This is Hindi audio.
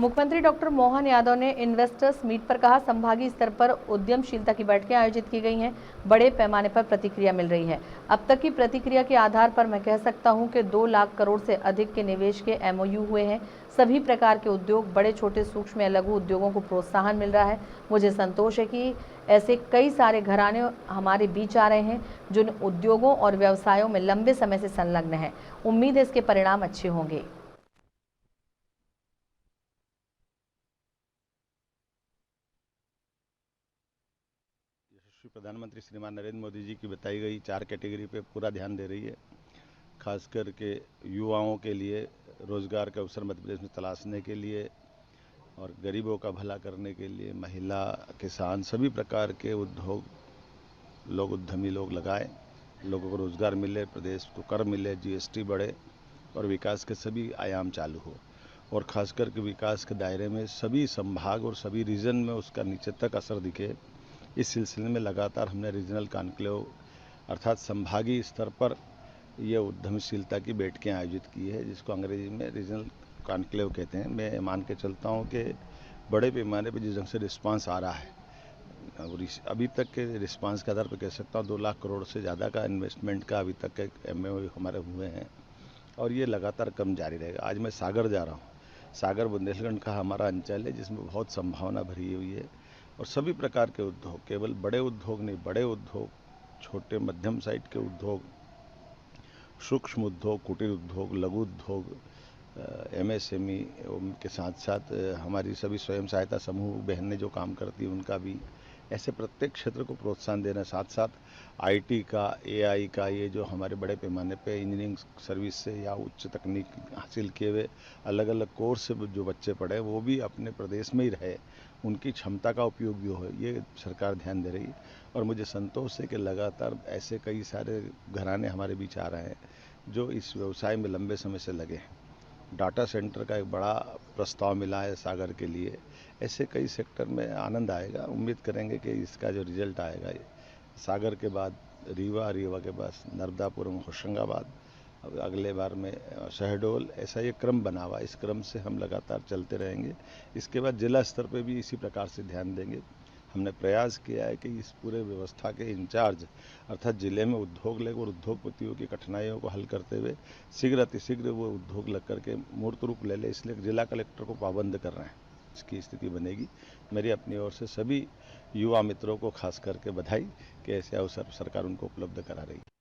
मुख्यमंत्री डॉक्टर मोहन यादव ने इन्वेस्टर्स मीट पर कहा, संभागीय स्तर पर उद्यमशीलता की बैठकें आयोजित की गई हैं, बड़े पैमाने पर प्रतिक्रिया मिल रही है। अब तक की प्रतिक्रिया के आधार पर मैं कह सकता हूं कि 2 लाख करोड़ से अधिक के निवेश के MOU हुए हैं। सभी प्रकार के उद्योग, बड़े छोटे सूक्ष्म या लघु उद्योगों को प्रोत्साहन मिल रहा है। मुझे संतोष है कि ऐसे कई सारे घराने हमारे बीच आ रहे हैं जो इन उद्योगों और व्यवसायों में लंबे समय से संलग्न हैं। उम्मीद है इसके परिणाम अच्छे होंगे। यशस्वी प्रधानमंत्री श्रीमान नरेंद्र मोदी जी की बताई गई 4 कैटेगरी पे पूरा ध्यान दे रही है। खास करके युवाओं के लिए रोजगार के अवसर मध्य प्रदेश में तलाशने के लिए और गरीबों का भला करने के लिए महिला, किसान, सभी प्रकार के उद्योग लोग, उद्यमी लोग लगाएं, लोगों को रोजगार मिले, प्रदेश को कर मिले, GST बढ़े और विकास के सभी आयाम चालू हो। और खास करके विकास के दायरे में सभी संभाग और सभी रीजन में उसका नीचे तक असर दिखे। इस सिलसिले में लगातार हमने रीजनल कॉन्क्लेव अर्थात संभागीय स्तर पर ये उद्यमशीलता की बैठकें आयोजित की है, जिसको अंग्रेजी में रीजनल कॉन्क्लेव कहते हैं। मैं मान के चलता हूँ कि बड़े पैमाने पर जिस ढंग से रिस्पांस आ रहा है और अभी तक के रिस्पांस के आधार पर कह सकता हूँ 2 लाख करोड़ से ज़्यादा का इन्वेस्टमेंट का अभी तक के MOU हमारे हुए हैं और ये लगातार कम जारी रहेगा। आज मैं सागर जा रहा हूँ। सागर बुंदेलखंड का हमारा अंचल है जिसमें बहुत संभावना भरी हुई है और सभी प्रकार के उद्योग, केवल बड़े उद्योग नहीं, बड़े उद्योग, छोटे मध्यम साइज के उद्योग, सूक्ष्म उद्योग, कुटीर उद्योग, लघु उद्योग, MSME के साथ साथ हमारी सभी स्वयं सहायता समूह बहनें जो काम करती हैं उनका भी, ऐसे प्रत्येक क्षेत्र को प्रोत्साहन देना, साथ साथ IT का, AI का, ये जो हमारे बड़े पैमाने पे इंजीनियरिंग सर्विस से या उच्च तकनीक हासिल किए हुए अलग अलग कोर्स से जो बच्चे पढ़े वो भी अपने प्रदेश में ही रहे, उनकी क्षमता का उपयोग भी हो, ये सरकार ध्यान दे रही है। और मुझे संतोष है कि लगातार ऐसे कई सारे घराने हमारे बीच आ रहे हैं जो इस व्यवसाय में लंबे समय से लगे हैं। डाटा सेंटर का एक बड़ा प्रस्ताव मिला है सागर के लिए। ऐसे कई सेक्टर में आनंद आएगा। उम्मीद करेंगे कि इसका जो रिजल्ट आएगा, सागर के बाद रीवा, रीवा के बाद नर्मदापुरम, होशंगाबाद, अब अगले बार में शहडोल, ऐसा ये क्रम बना हुआ। इस क्रम से हम लगातार चलते रहेंगे। इसके बाद जिला स्तर पे भी इसी प्रकार से ध्यान देंगे। हमने प्रयास किया है कि इस पूरे व्यवस्था के इंचार्ज अर्थात जिले में उद्योग लेग और उद्योगपतियों की कठिनाइयों को हल करते हुए शीघ्र अतिशीघ्र वो उद्योग लग करके मूर्त रूप ले ले, इसलिए जिला कलेक्टर को पाबंद कर रहे हैं। इसकी स्थिति बनेगी। मेरी अपनी ओर से सभी युवा मित्रों को खास करके बधाई कि ऐसे अवसर सरकार उनको उपलब्ध करा रही है।